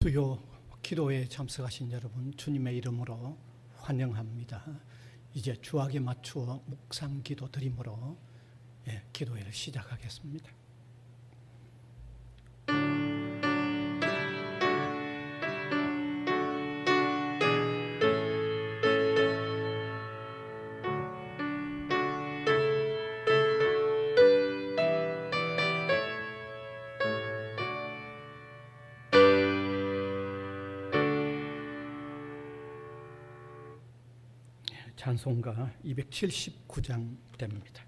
주요 기도에 참석하신 여러분 주님의 이름으로 환영합니다. 이제 주악에 맞추어 묵상 기도 드림으로 기도회를 시작하겠습니다. 찬송가 279장 됩니다.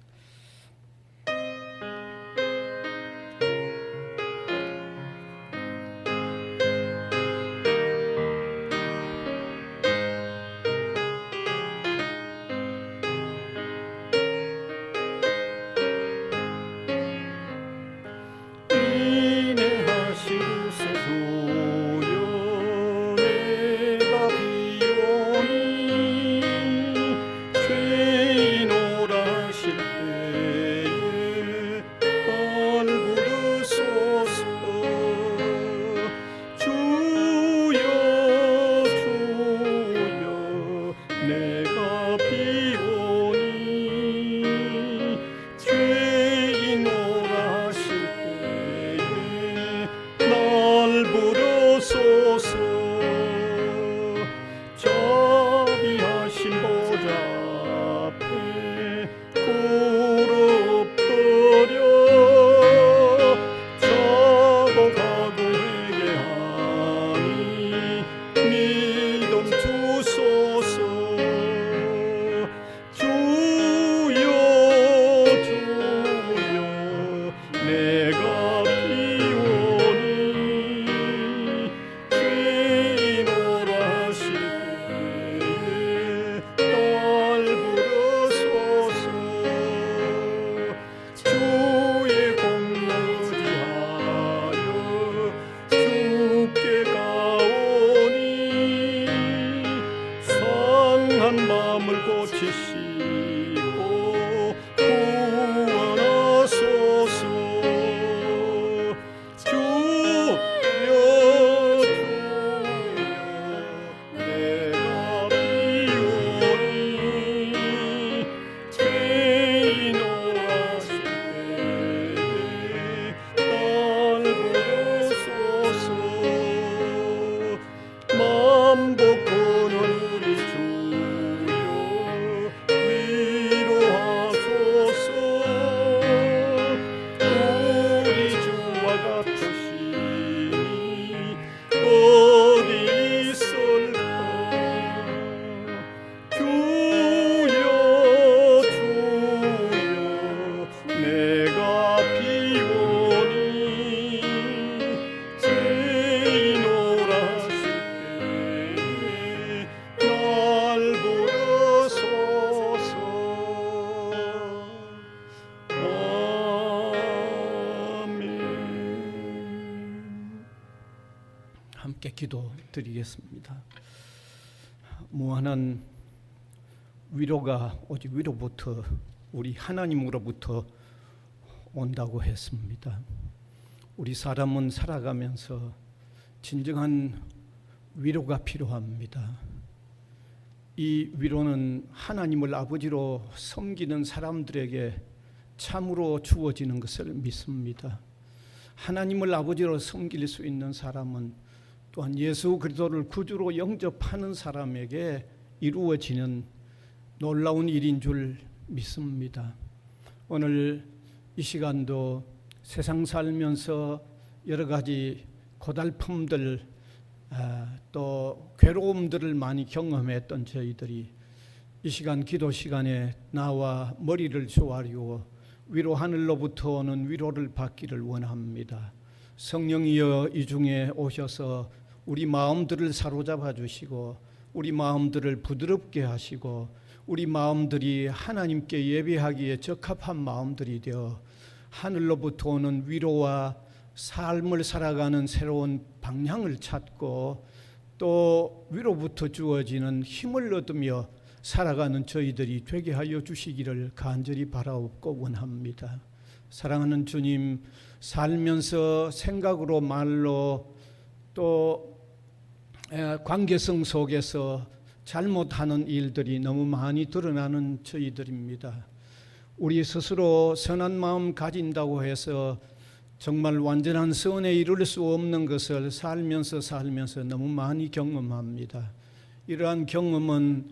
함께 기도 드리겠습니다. 무한한 위로가 오직 위로부터 우리 하나님으로부터 온다고 했습니다. 우리 사람은 살아가면서 진정한 위로가 필요합니다. 이 위로는 하나님을 아버지로 섬기는 사람들에게 참으로 주어지는 것을 믿습니다. 하나님을 아버지로 섬길 수 있는 사람은 또한 예수 그리스도를 구주로 영접하는 사람에게 이루어지는 놀라운 일인 줄 믿습니다. 오늘 이 시간도 세상 살면서 여러 가지 고달픔들 또 괴로움들을 많이 경험했던 저희들이 이 시간 기도 시간에 나와 머리를 조아리고 위로 하늘로부터 오는 위로를 받기를 원합니다. 성령이여 이 중에 오셔서 우리 마음들을 사로잡아 주시고 우리 마음들을 부드럽게 하시고 우리 마음들이 하나님께 예배하기에 적합한 마음들이 되어 하늘로부터 오는 위로와 삶을 살아가는 새로운 방향을 찾고 또 위로부터 주어지는 힘을 얻으며 살아가는 저희들이 되게 하여 주시기를 간절히 바라옵고 원합니다. 사랑하는 주님, 살면서 생각으로 말로 또 관계성 속에서 잘못하는 일들이 너무 많이 드러나는 저희들입니다. 우리 스스로 선한 마음 가진다고 해서 정말 완전한 선에 이룰 수 없는 것을 살면서 너무 많이 경험합니다. 이러한 경험은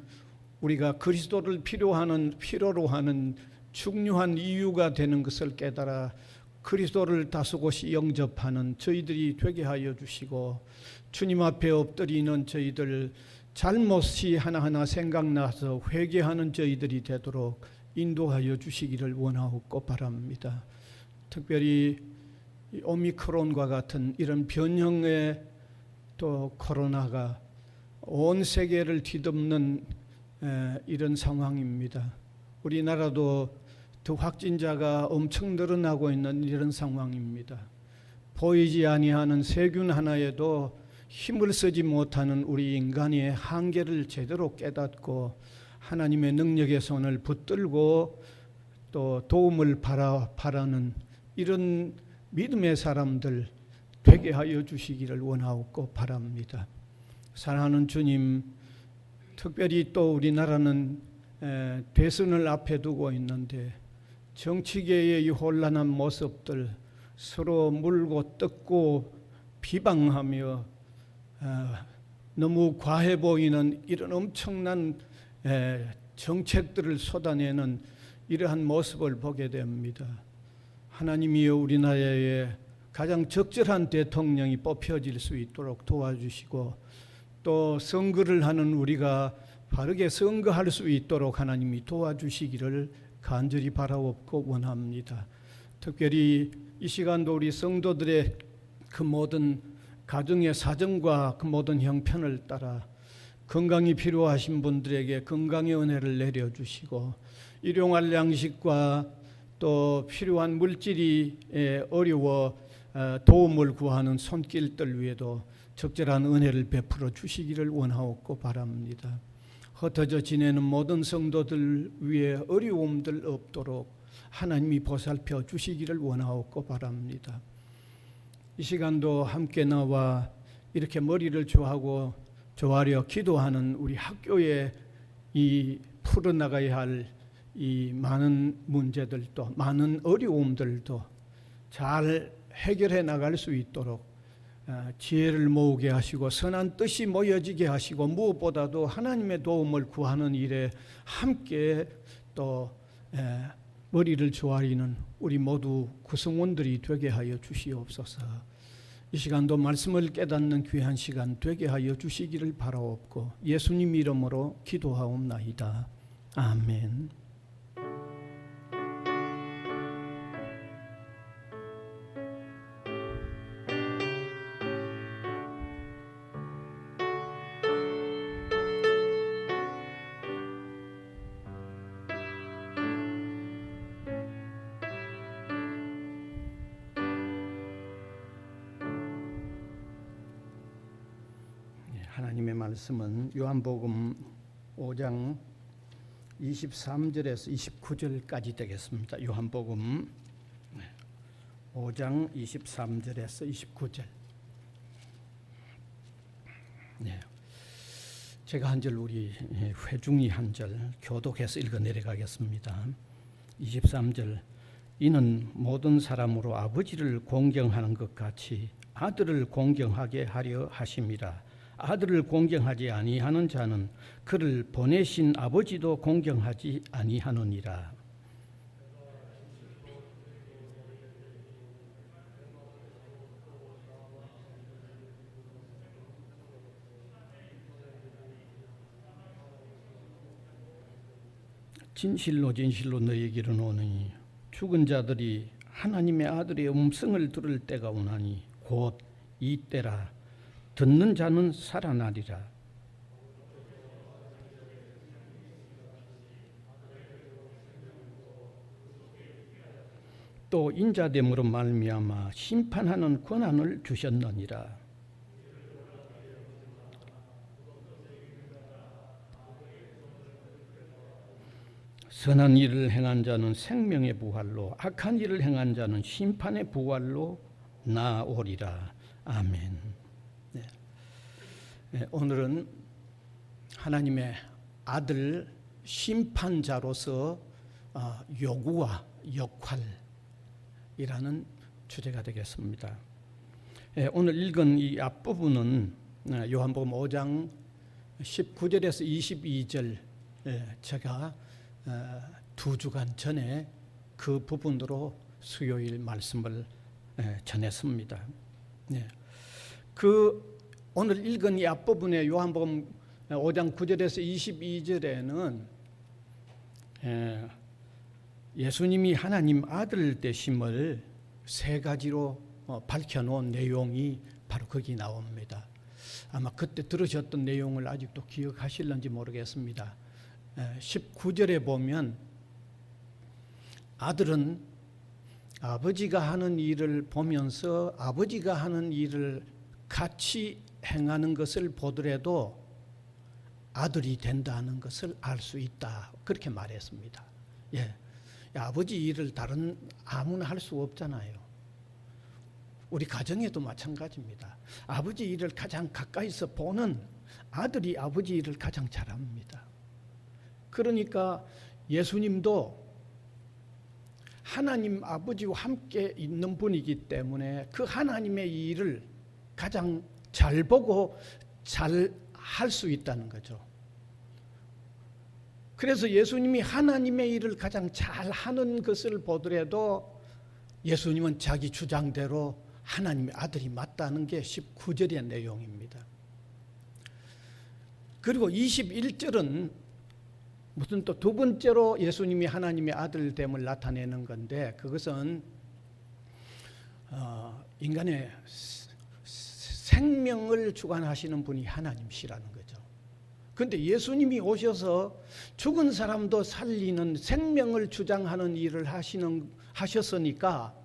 우리가 그리스도를 필요로 하는 중요한 이유가 되는 것을 깨달아 그리스도를 다소곳이 영접하는 저희들이 되게 하여 주시고, 주님 앞에 엎드리는 저희들, 잘못이 하나하나 생각나서 회개하는 저희들이 되도록 인도하여 주시기를 원하옵고 바랍니다. 특별히 오미크론과 같은 이런 변형의 또 코로나가 온 세계를 뒤덮는 이런 상황입니다. 우리나라도 더 확진자가 엄청 늘어나고 있는 이런 상황입니다. 보이지 아니하는 세균 하나에도 힘을 쓰지 못하는 우리 인간의 한계를 제대로 깨닫고 하나님의 능력의 손을 붙들고 또 도움을 바라는 이런 믿음의 사람들 되게 하여 주시기를 원하옵고 바랍니다. 사랑하는 주님, 특별히 또 우리나라는 대선을 앞에 두고 있는데 정치계의 이 혼란한 모습들, 서로 물고 뜯고 비방하며 너무 과해 보이는 이런 엄청난 정책들을 쏟아내는 이러한 모습을 보게 됩니다. 하나님이여, 우리나라에 가장 적절한 대통령이 뽑혀질 수 있도록 도와주시고, 또 선거를 하는 우리가 바르게 선거할 수 있도록 하나님이 도와주시기를 간절히 바라옵고 원합니다. 특별히 이 시간도 우리 성도들의 그 모든 가정의 사정과 그 모든 형편을 따라 건강이 필요하신 분들에게 건강의 은혜를 내려주시고, 일용할 양식과 또 필요한 물질이 어려워 도움을 구하는 손길들 위에도 적절한 은혜를 베풀어 주시기를 원하옵고 바랍니다. 흩어져 지내는 모든 성도들 위에 어려움들 없도록 하나님이 보살펴 주시기를 원하옵고 바랍니다. 이 시간도 함께 나와 이렇게 머리를 조아려 기도하는 우리 학교에 이 풀어나가야 할 이 많은 문제들도, 많은 어려움들도 잘 해결해 나갈 수 있도록 지혜를 모으게 하시고 선한 뜻이 모여지게 하시고, 무엇보다도 하나님의 도움을 구하는 일에 함께 또 머리를 조아리는 우리 모두 구성원들이 되게 하여 주시옵소서. 이 시간도 말씀을 깨닫는 귀한 시간 되게 하여 주시기를 바라옵고 예수님 이름으로 기도하옵나이다. 아멘. 하나님의 말씀은 요한복음 5장 23절에서 29절까지 되겠습니다. 요한복음 5장 23절에서 29절. 제가 한 절, 우리 회중이 한 절 교독해서 읽어 내려가겠습니다. 23절. 이는 모든 사람으로 아버지를 공경하는 것 같이 아들을 공경하게 하려 하심이라. 아들을 공경하지 아니하는 자는 그를 보내신 아버지도 공경하지 아니하느니라. 진실로 진실로 너희에게 이르노니 죽은 자들이 하나님의 아들의 음성을 들을 때가 오나니 곧 이 때라. 듣는 자는 살아나리라. 또 인자됨으로 말미암아 심판하는 권한을 주셨느니라. 선한 일을 행한 자는 생명의 부활로, 악한 일을 행한 자는 심판의 부활로 나오리라. 아멘. 오늘은 하나님의 아들 심판자로서 요구와 역할이라는 주제가 되겠습니다. 오늘 읽은 이 앞부분은 요한복음 5장 19절에서 22절, 제가 2주간 전에 그 부분으로 수요일 말씀을 전했습니다. 그 오늘 읽은 이 앞부분의 요한복음 5장 9절에서 22절에는 예수님이 하나님 아들 되심을 세 가지로 밝혀놓은 내용이 바로 거기 나옵니다. 아마 그때 들으셨던 내용을 아직도 기억하실는지 모르겠습니다. 19절에 보면 아들은 아버지가 하는 일을 보면서 아버지가 하는 일을 같이 행하는 것을 보더라도 아들이 된다는 것을 알 수 있다, 그렇게 말했습니다. 아버지 일을 다른 아무나 할 수 없잖아요. 우리 가정에도 마찬가지입니다. 아버지 일을 가장 가까이서 보는 아들이 아버지 일을 가장 잘합니다. 그러니까 예수님도 하나님 아버지와 함께 있는 분이기 때문에 그 하나님의 일을 가장 잘 보고 잘 할 수 있다는 거죠. 그래서 예수님이 하나님의 일을 가장 잘 하는 것을 보더라도 예수님은 자기 주장대로 하나님의 아들이 맞다는 게 19절의 내용입니다. 그리고 21절은 무슨 또 두 번째로 예수님이 하나님의 아들됨을 나타내는 건데, 그것은 인간의 생명을 주관하시는 분이 하나님이시라는 거죠. 그런데 예수님이 오셔서 죽은 사람도 살리는 생명을 주장하는 일을 하셨으니까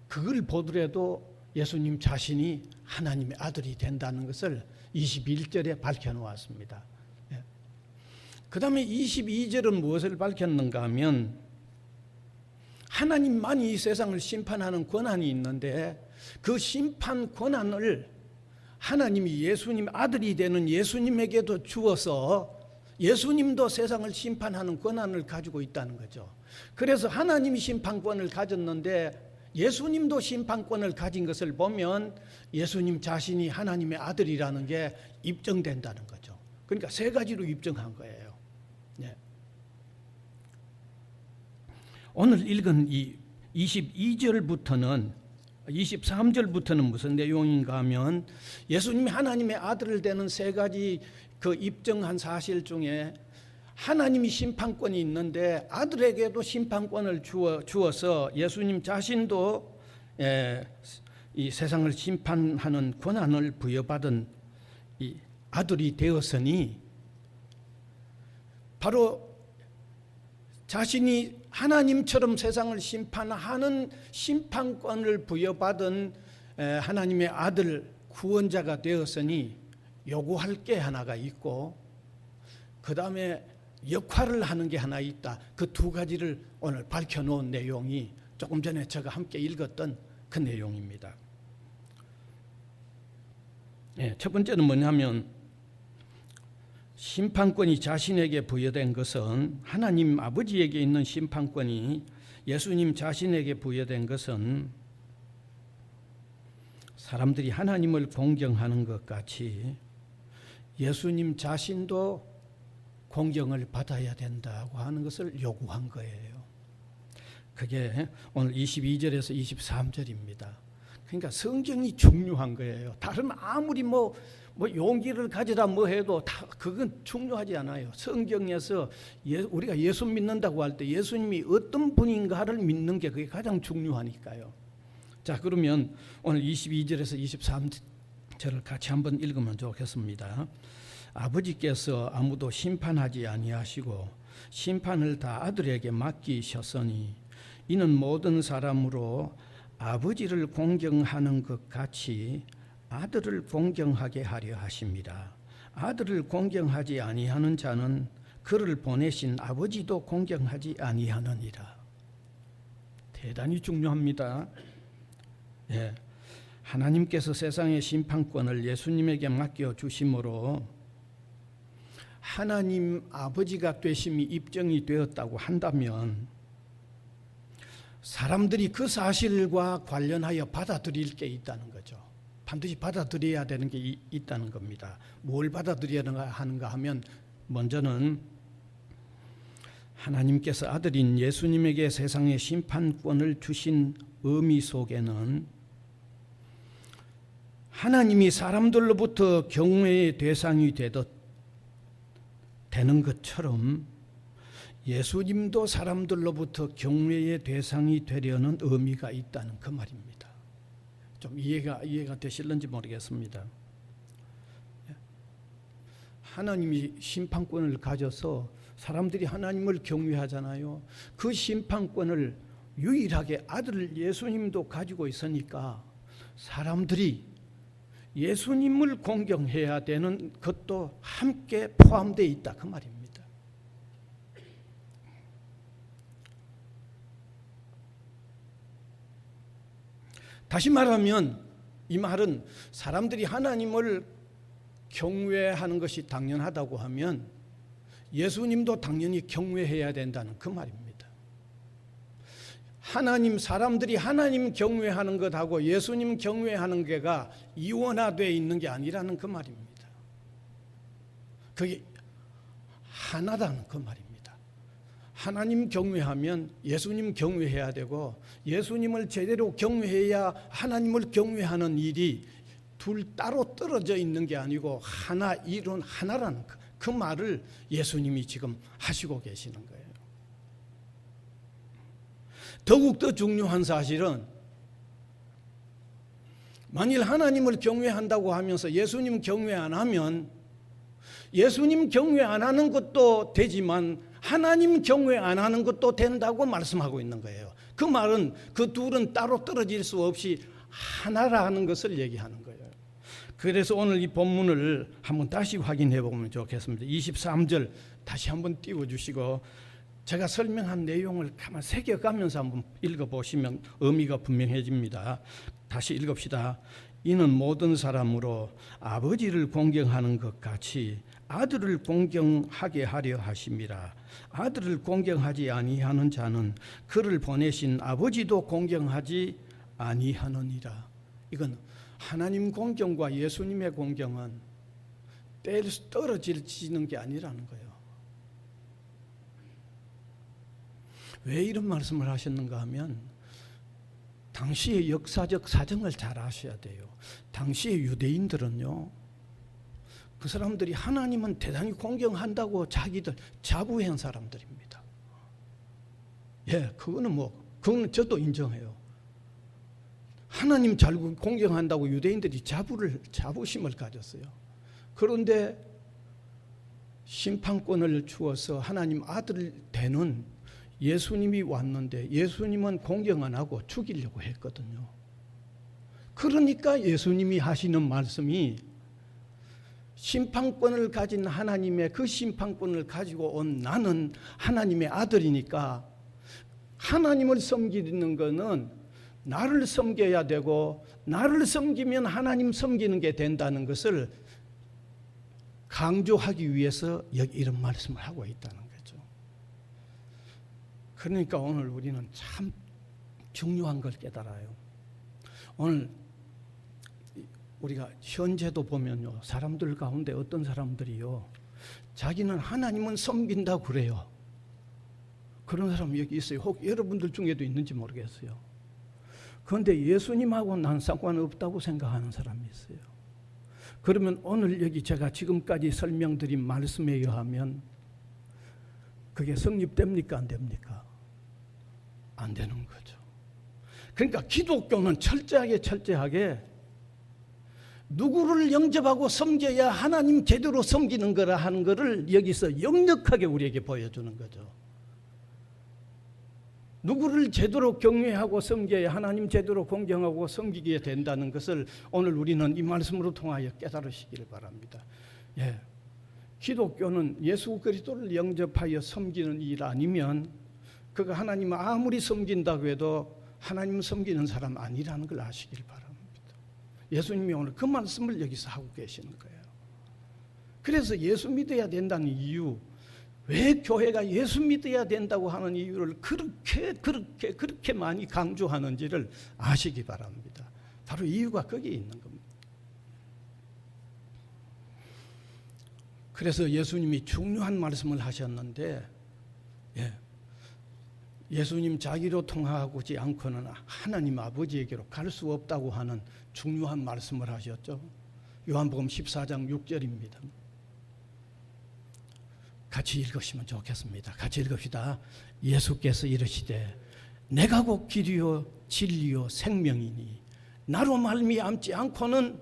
그걸 보더라도 예수님 자신이 하나님의 아들이 된다는 것을 21절에 밝혀놓았습니다. 그 다음에 22절은 무엇을 밝혔는가 하면 하나님만이 이 세상을 심판하는 권한이 있는데 그 심판 권한을 하나님이 예수님 아들이 되는 예수님에게도 주어서 예수님도 세상을 심판하는 권한을 가지고 있다는 거죠. 그래서 하나님이 심판권을 가졌는데 예수님도 심판권을 가진 것을 보면 예수님 자신이 하나님의 아들이라는 게 입증된다는 거죠. 그러니까 세 가지로 입증한 거예요. 오늘 읽은 이 23절부터는 무슨 내용인가 하면 예수님이 하나님의 아들을 되는 세 가지 그 입증한 사실 중에 하나님이 심판권이 있는데 아들에게도 심판권을 주어서 예수님 자신도 이 세상을 심판하는 권한을 부여받은 이 아들이 되었으니 바로 자신이 하나님처럼 세상을 심판하는 심판권을 부여받은 하나님의 아들 구원자가 되었으니 요구할 게 하나가 있고 그 다음에 역할을 하는 게 하나 있다. 그 두 가지를 오늘 밝혀놓은 내용이 조금 전에 제가 함께 읽었던 그 내용입니다. 첫 번째는 뭐냐면 심판권이 자신에게 부여된 것은 하나님 아버지에게 있는 심판권이 예수님 자신에게 부여된 것은 사람들이 하나님을 공경하는 것 같이 예수님 자신도 공경을 받아야 된다고 하는 것을 요구한 거예요. 그게 오늘 22절에서 23절입니다. 그러니까 성경이 중요한 거예요. 다른 아무리 뭐 용기를 가지라 뭐 해도 다 그건 중요하지 않아요. 성경에서 우리가 예수 믿는다고 할 때 예수님이 어떤 분인가를 믿는 게 그게 가장 중요하니까요. 자, 그러면 오늘 22절에서 23절을 같이 한번 읽으면 좋겠습니다. 아버지께서 아무도 심판하지 아니하시고 심판을 다 아들에게 맡기셨으니 이는 모든 사람으로 아버지를 공경하는 것 같이 아들을 공경하게 하려 하십니다. 아들을 공경하지 아니하는 자는 그를 보내신 아버지도 공경하지 아니하느니라. 대단히 중요합니다. 하나님께서 세상의 심판권을 예수님에게 맡겨 주심으로 하나님 아버지가 되심이 입증이 되었다고 한다면 사람들이 그 사실과 관련하여 받아들일 게 있다는 거죠. 반드시 받아들여야 되는 게 있다는 겁니다. 뭘 받아들여야 하는가 하면 먼저는 하나님께서 아들인 예수님에게 세상의 심판권을 주신 의미 속에는 하나님이 사람들로부터 경외의 대상이 되는 것처럼 예수님도 사람들로부터 경외의 대상이 되려는 의미가 있다는 그 말입니다. 좀 이해가 되실는지 모르겠습니다. 하나님이 심판권을 가져서 사람들이 하나님을 경외하잖아요. 그 심판권을 유일하게 아들 예수님도 가지고 있으니까 사람들이 예수님을 공경해야 되는 것도 함께 포함되어 있다 그 말입니다. 다시 말하면 이 말은 사람들이 하나님을 경외하는 것이 당연하다고 하면 예수님도 당연히 경외해야 된다는 그 말입니다. 사람들이 하나님 경외하는 것하고 예수님 경외하는 게가 이원화되어 있는 게 아니라는 그 말입니다. 그게 하나라는 그 말입니다. 하나님 경외하면 예수님 경외해야 되고 예수님을 제대로 경외해야 하나님을 경외하는 일이 둘 따로 떨어져 있는 게 아니고 하나 이론 하나라는 그 말을 예수님이 지금 하시고 계시는 거예요. 더욱더 중요한 사실은 만일 하나님을 경외한다고 하면서 예수님 경외 안 하면 예수님 경외 안 하는 것도 되지만 하나님 경외 안 하는 것도 된다고 말씀하고 있는 거예요. 그 말은 그 둘은 따로 떨어질 수 없이 하나라는 것을 얘기하는 거예요. 그래서 오늘 이 본문을 한번 다시 확인해 보면 좋겠습니다. 23절 다시 한번 띄워주시고 제가 설명한 내용을 가만히 새겨가면서 한번 읽어보시면 의미가 분명해집니다. 다시 읽읍시다. 이는 모든 사람으로 아버지를 공경하는 것 같이 아들을 공경하게 하려 하심이라. 아들을 공경하지 아니하는 자는 그를 보내신 아버지도 공경하지 아니하느니라. 이건 하나님 공경과 예수님의 공경은 떨어지는 게 아니라는 거예요. 왜 이런 말씀을 하셨는가 하면 당시의 역사적 사정을 잘 아셔야 돼요. 당시의 유대인들은요, 그 사람들이 하나님은 대단히 공경한다고 자기들 자부한 사람들입니다. 예, 그거는 저도 인정해요. 하나님 잘 공경한다고 유대인들이 자부심을 가졌어요. 그런데 심판권을 주어서 하나님 아들 되는 예수님이 왔는데 예수님은 공경 안 하고 죽이려고 했거든요. 그러니까 예수님이 하시는 말씀이 심판권을 가진 하나님의 그 심판권을 가지고 온 나는 하나님의 아들이니까 하나님을 섬기는 것은 나를 섬겨야 되고 나를 섬기면 하나님 섬기는 게 된다는 것을 강조하기 위해서 여기 이런 말씀을 하고 있다는 거죠. 그러니까 오늘 우리는 참 중요한 걸 깨달아요. 오늘 우리가 현재도 보면요, 사람들 가운데 어떤 사람들이요, 자기는 하나님은 섬긴다고 그래요. 그런 사람 여기 있어요. 혹 여러분들 중에도 있는지 모르겠어요. 그런데 예수님하고 난 상관없다고 생각하는 사람이 있어요. 그러면 오늘 여기 제가 지금까지 설명드린 말씀에 의하면 그게 성립됩니까? 안 됩니까? 안 되는 거죠. 그러니까 기독교는 철저하게 누구를 영접하고 섬겨야 하나님 제대로 섬기는 거라 하는 것을 여기서 역력하게 우리에게 보여주는 거죠. 누구를 제대로 경외하고 섬겨야 하나님 제대로 공경하고 섬기게 된다는 것을 오늘 우리는 이 말씀으로 통하여 깨달으시기를 바랍니다. 예, 기독교는 예수 그리스도를 영접하여 섬기는 일 아니면 그가 하나님을 아무리 섬긴다고 해도 하나님 섬기는 사람 아니라는 걸 아시길 바랍니다. 예수님이 오늘 그 말씀을 여기서 하고 계시는 거예요. 그래서 예수 믿어야 된다는 이유, 왜 교회가 예수 믿어야 된다고 하는 이유를 그렇게 많이 강조하는지를 아시기 바랍니다. 바로 이유가 거기에 있는 겁니다. 그래서 예수님이 중요한 말씀을 하셨는데, 예수님 자기로 통하지 않고는 하나님 아버지에게로 갈 수 없다고 하는 중요한 말씀을 하셨죠. 요한복음 14장 6절입니다. 같이 읽으시면 좋겠습니다. 같이 읽읍시다. 예수께서 이르시되 내가 곧 길이요 진리요 생명이니 나로 말미암지 않고는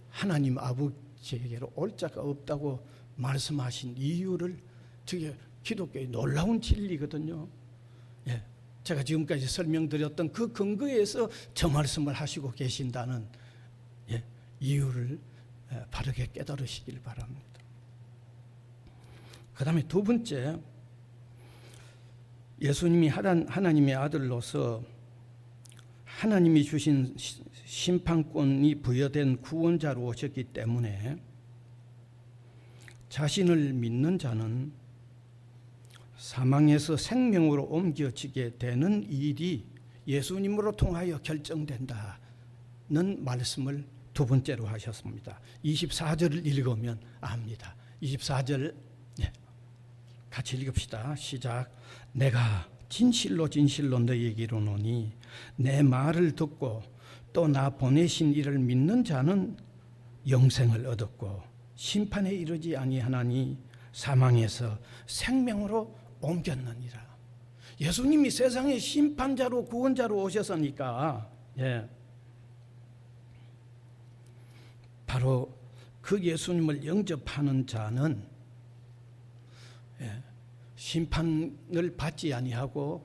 하나님 아버지에게로 올 자가 없다고 말씀하신 이유를, 저게 기독교의 놀라운 진리거든요. 제가 지금까지 설명드렸던 그 근거에서 저 말씀을 하시고 계신다는 이유를 바르게 깨달으시길 바랍니다. 그 다음에 두 번째, 예수님이 하나님의 아들로서 하나님이 주신 심판권이 부여된 구원자로 오셨기 때문에 자신을 믿는 자는 사망에서 생명으로 옮겨지게 되는 일이 예수님으로 통하여 결정된다는 말씀을 두 번째로 하셨습니다. 24절을 읽으면 압니다. 24절 같이 읽읍시다. 시작. 내가 진실로 진실로 너희에게 이르노니 내 말을 듣고 또 나 보내신 이를 믿는 자는 영생을 얻었고 심판에 이르지 아니하나니 사망에서 생명으로 옮겼느니라. 예수님이 세상의 심판자로 구원자로 오셨으니까 바로 그 예수님을 영접하는 자는 심판을 받지 아니하고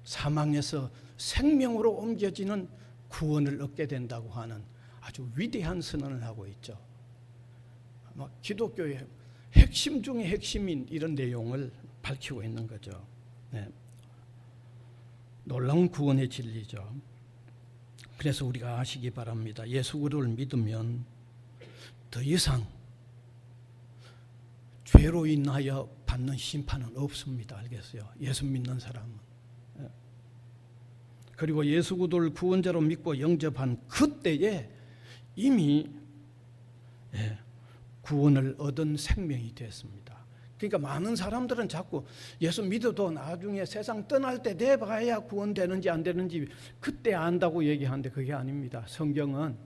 사망에서 생명으로 옮겨지는 구원을 얻게 된다고 하는 아주 위대한 선언을 하고 있죠. 기독교의 핵심 중의 핵심인 이런 내용을 밝히고 있는 거죠. 놀라운 구원의 진리죠. 그래서 우리가 아시기 바랍니다. 예수 그리스도를 믿으면 더 이상 죄로 인하여 받는 심판은 없습니다. 알겠어요? 예수 믿는 사람은. 그리고 예수 그리스도를 구원자로 믿고 영접한 그때에 이미 구원을 얻은 생명이 됐습니다. 그러니까 많은 사람들은 자꾸 예수 믿어도 나중에 세상 떠날 때 돼봐야 구원되는지 안 되는지 그때 안다고 얘기하는데 그게 아닙니다. 성경은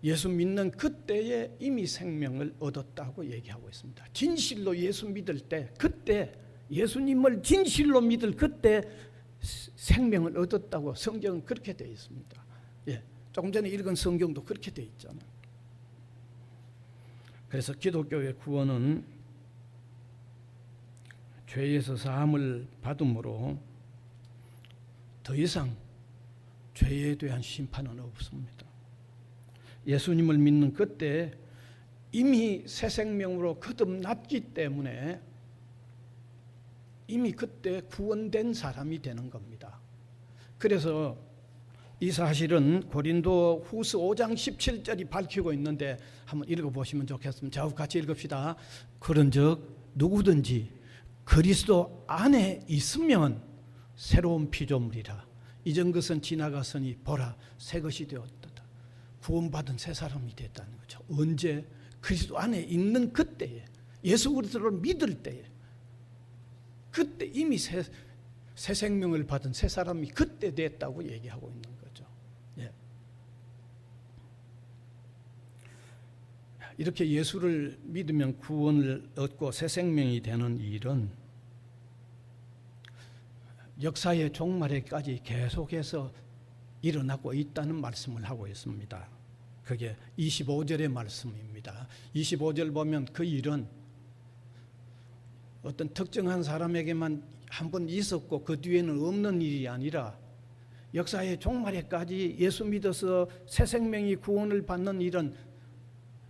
예수 믿는 그때에 이미 생명을 얻었다고 얘기하고 있습니다. 진실로 예수 믿을 때, 그때 예수님을 진실로 믿을 그때 생명을 얻었다고 성경은 그렇게 되어 있습니다. 조금 전에 읽은 성경도 그렇게 되어 있잖아요. 그래서 기독교의 구원은 죄에서 사함을 받음으로 더 이상 죄에 대한 심판은 없습니다. 예수님을 믿는 그때 이미 새 생명으로 거듭났기 때문에 이미 그때 구원된 사람이 되는 겁니다. 그래서 이 사실은 고린도 후서 5장 17절이 밝히고 있는데 한번 읽어보시면 좋겠습니다. 자, 같이 읽읍시다. 그런즉 누구든지 그리스도 안에 있으면 새로운 피조물이라. 이전 것은 지나갔으니 보라 새 것이 되었다. 구원받은 새 사람이 됐다는 거죠. 언제? 그리스도 안에 있는 그때에, 예수 그리스도를 믿을 때에, 그때 이미 새 생명을 받은 새 사람이 그때 됐다고 얘기하고 있는 거죠. 이렇게 예수를 믿으면 구원을 얻고 새 생명이 되는 일은 역사의 종말에까지 계속해서 일어나고 있다는 말씀을 하고 있습니다. 그게 25절의 말씀입니다. 25절 보면 그 일은 어떤 특정한 사람에게만 한 번 있었고 그 뒤에는 없는 일이 아니라 역사의 종말에까지 예수 믿어서 새 생명이 구원을 받는 일은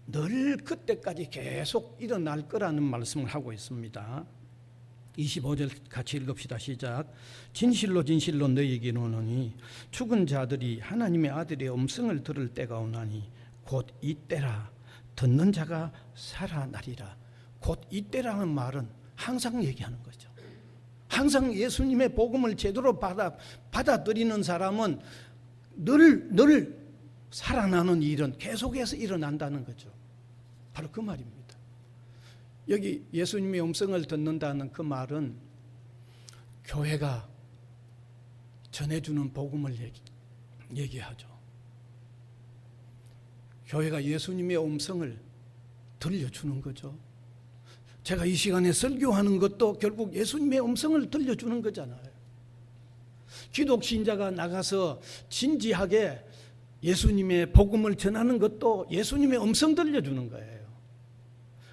늘 그때까지 계속 일어날 거라는 말씀을 하고 있습니다. 25절 같이 읽읍시다. 시작. 진실로 진실로 너희에게 이르노니 죽은 자들이 하나님의 아들의 음성을 들을 때가 오나니 곧 이때라. 듣는 자가 살아나리라. 곧 이때라는 말은 항상 얘기하는 거죠. 항상 예수님의 복음을 제대로 받아들이는 사람은 늘 살아나는 일은 계속해서 일어난다는 거죠. 바로 그 말입니다. 여기 예수님의 음성을 듣는다는 그 말은 교회가 전해주는 복음을 얘기하죠. 교회가 예수님의 음성을 들려주는 거죠. 제가 이 시간에 설교하는 것도 결국 예수님의 음성을 들려주는 거잖아요. 기독신자가 나가서 진지하게 예수님의 복음을 전하는 것도 예수님의 음성 들려주는 거예요.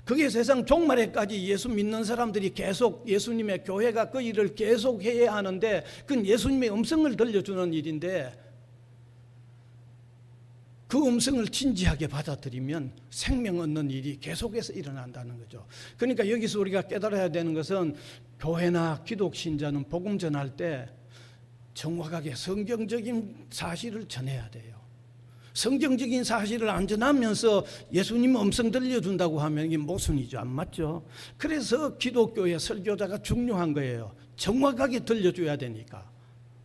그게 세상 종말에까지 예수 믿는 사람들이 계속 예수님의 교회가 그 일을 계속 해야 하는데 그건 예수님의 음성을 들려주는 일인데 그 음성을 진지하게 받아들이면 생명 얻는 일이 계속해서 일어난다는 거죠. 그러니까 여기서 우리가 깨달아야 되는 것은 교회나 기독신자는 복음 전할 때 정확하게 성경적인 사실을 전해야 돼요. 성경적인 사실을 안 전하면서 예수님 음성 들려준다고 하면 이게 모순이죠. 안 맞죠? 그래서 기독교의 설교자가 중요한 거예요. 정확하게 들려줘야 되니까.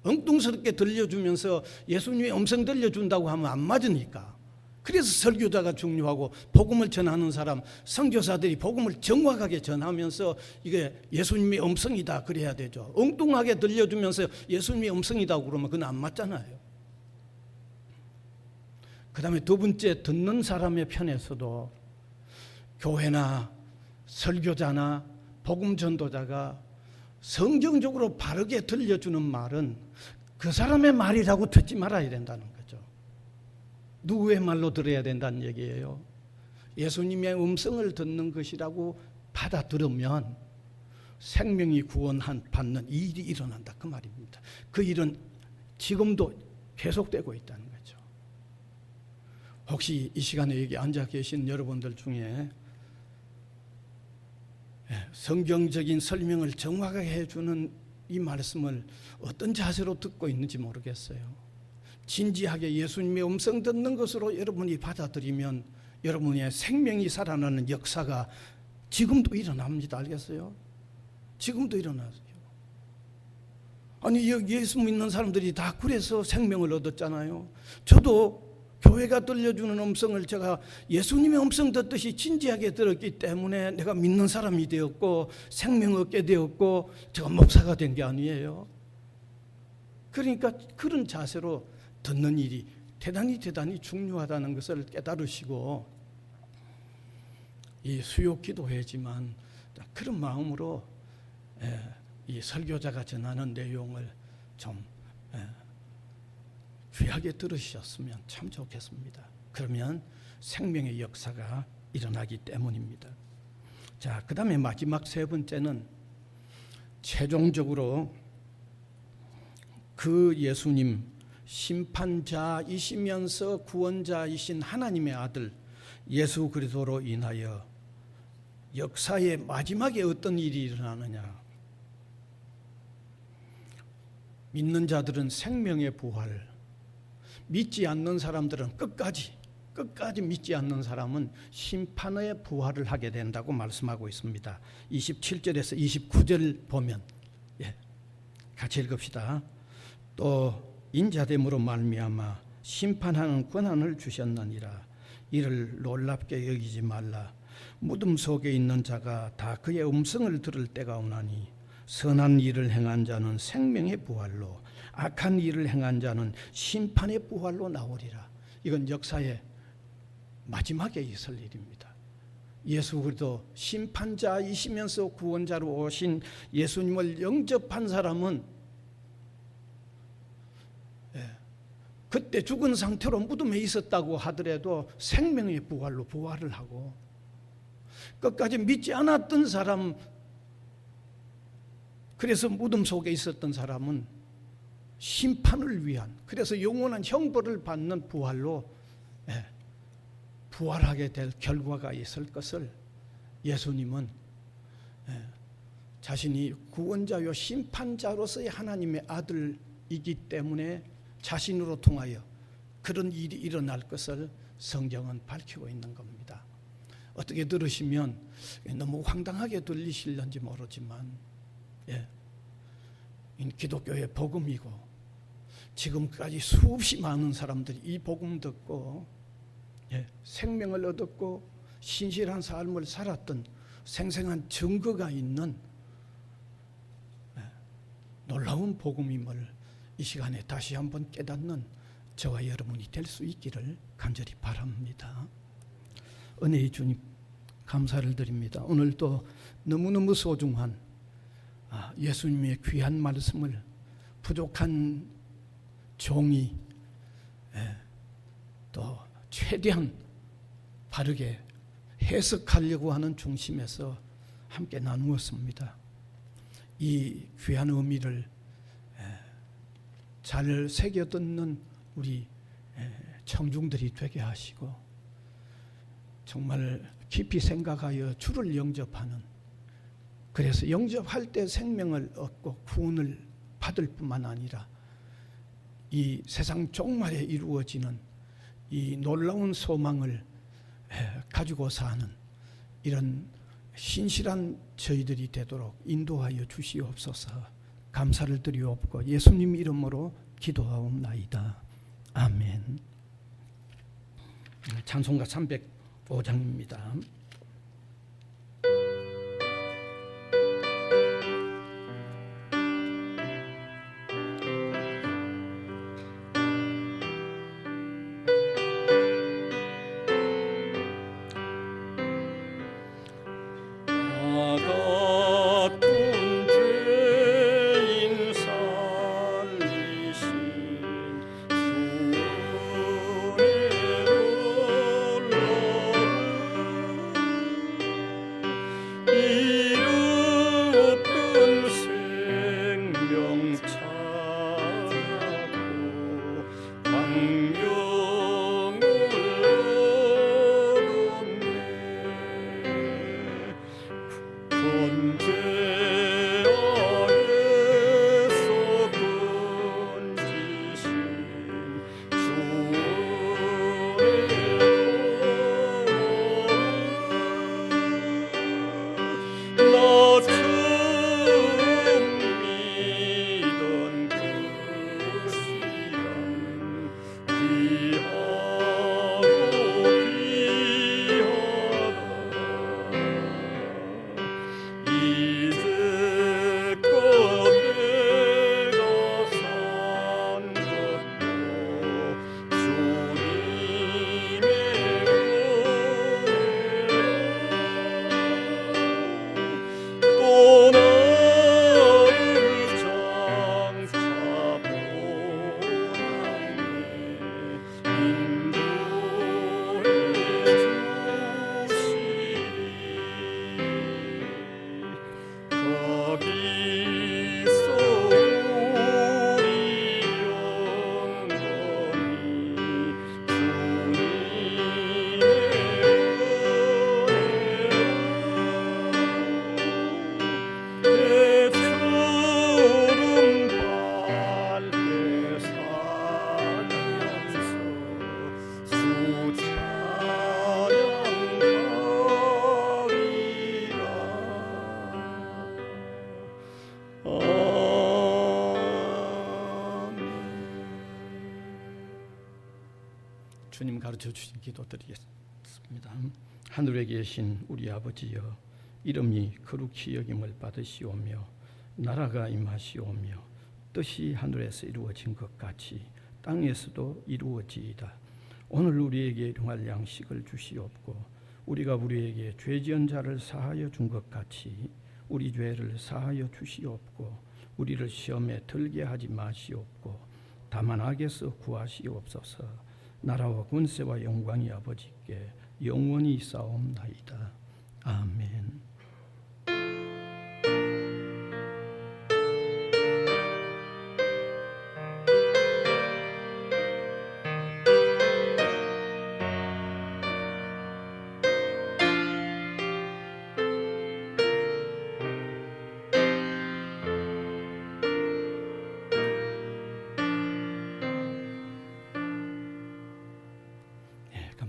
엉뚱스럽게 들려주면서 예수님의 음성 들려준다고 하면 안 맞으니까. 그래서 설교자가 중요하고 복음을 전하는 사람, 선교사들이 복음을 정확하게 전하면서 이게 예수님의 음성이다 그래야 되죠. 엉뚱하게 들려주면서 예수님의 음성이다 그러면 그건 안 맞잖아요. 그 다음에 두 번째, 듣는 사람의 편에서도 교회나 설교자나 복음 전도자가 성경적으로 바르게 들려주는 말은 그 사람의 말이라고 듣지 말아야 된다는 거죠. 누구의 말로 들어야 된다는 얘기예요. 예수님의 음성을 듣는 것이라고 받아들으면 생명이 구원받는 일이 일어난다 그 말입니다. 그 일은 지금도 계속되고 있다는 거죠. 혹시 이 시간에 여기 앉아 계신 여러분들 중에 성경적인 설명을 정확하게 해주는 이 말씀을 어떤 자세로 듣고 있는지 모르겠어요. 진지하게 예수님의 음성 듣는 것으로 여러분이 받아들이면 여러분의 생명이 살아나는 역사가 지금도 일어납니다. 알겠어요? 지금도 일어나요. 아니 예수 믿는 사람들이 다 그래서 생명을 얻었잖아요. 저도 교회가 들려주는 음성을 제가 예수님의 음성 듣듯이 진지하게 들었기 때문에 내가 믿는 사람이 되었고 생명 얻게 되었고 제가 목사가 된 게 아니에요. 그러니까 그런 자세로 듣는 일이 대단히 중요하다는 것을 깨달으시고 이 수요 기도회지만 그런 마음으로 이 설교자가 전하는 내용을 좀 귀하게 들으셨으면 참 좋겠습니다. 그러면 생명의 역사가 일어나기 때문입니다. 자, 그 다음에 마지막 세 번째는 최종적으로 그 예수님 심판자이시면서 구원자이신 하나님의 아들 예수 그리스도로 인하여 역사의 마지막에 어떤 일이 일어나느냐. 믿는 자들은 생명의 부활, 믿지 않는 사람들은 끝까지 믿지 않는 사람은 심판의 부활을 하게 된다고 말씀하고 있습니다. 27절에서 29절 보면 같이 읽읍시다. 또 인자됨으로 말미암아 심판하는 권한을 주셨느니라. 이를 놀랍게 여기지 말라. 무덤 속에 있는 자가 다 그의 음성을 들을 때가 오나니 선한 일을 행한 자는 생명의 부활로 악한 일을 행한 자는 심판의 부활로 나오리라. 이건 역사의 마지막에 있을 일입니다. 예수 그리스도 심판자이시면서 구원자로 오신 예수님을 영접한 사람은 그때 죽은 상태로 무덤에 있었다고 하더라도 생명의 부활로 부활을 하고, 끝까지 믿지 않았던 사람, 그래서 무덤 속에 있었던 사람은 심판을 위한, 그래서 영원한 형벌을 받는 부활로 부활하게 될 결과가 있을 것을 예수님은 자신이 구원자요 심판자로서의 하나님의 아들이기 때문에 자신으로 통하여 그런 일이 일어날 것을 성경은 밝히고 있는 겁니다. 어떻게 들으시면 너무 황당하게 들리실런지 모르지만 기독교의 복음이고 지금까지 수없이 많은 사람들이 이 복음 듣고 생명을 얻었고 신실한 삶을 살았던 생생한 증거가 있는 놀라운 복음임을 이 시간에 다시 한번 깨닫는 저와 여러분이 될 수 있기를 간절히 바랍니다. 은혜의 주님 감사를 드립니다. 오늘도 너무너무 소중한 예수님의 귀한 말씀을 부족한 종이 또 최대한 바르게 해석하려고 하는 중심에서 함께 나누었습니다. 이 귀한 의미를 잘 새겨듣는 우리 청중들이 되게 하시고 정말 깊이 생각하여 주를 영접하는, 그래서 영접할 때 생명을 얻고 구원을 받을 뿐만 아니라 이 세상 종말에 이루어지는 이 놀라운 소망을 가지고 사는 이런 신실한 저희들이 되도록 인도하여 주시옵소서. 감사를 드리옵고 예수님 이름으로 기도하옵나이다. 아멘. 찬송가 305장입니다. 주님 가르쳐 주신 기도 드리겠습니다. 하늘에 계신 우리 아버지여, 이름이 거룩히 여김을 받으시오며 나라가 임하시오며 뜻이 하늘에서 이루어진 것 같이 땅에서도 이루어지이다. 오늘 우리에게 일용할 양식을 주시옵고 우리가 우리에게 죄 지은 자를 사하여 준 것 같이 우리 죄를 사하여 주시옵고 우리를 시험에 들게 하지 마시옵고 다만 악에서 구하시옵소서. 나라와 권세와 영광이 아버지께 영원히 있사옵나이다. 아멘.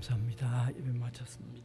감사합니다. 예배 마쳤습니다.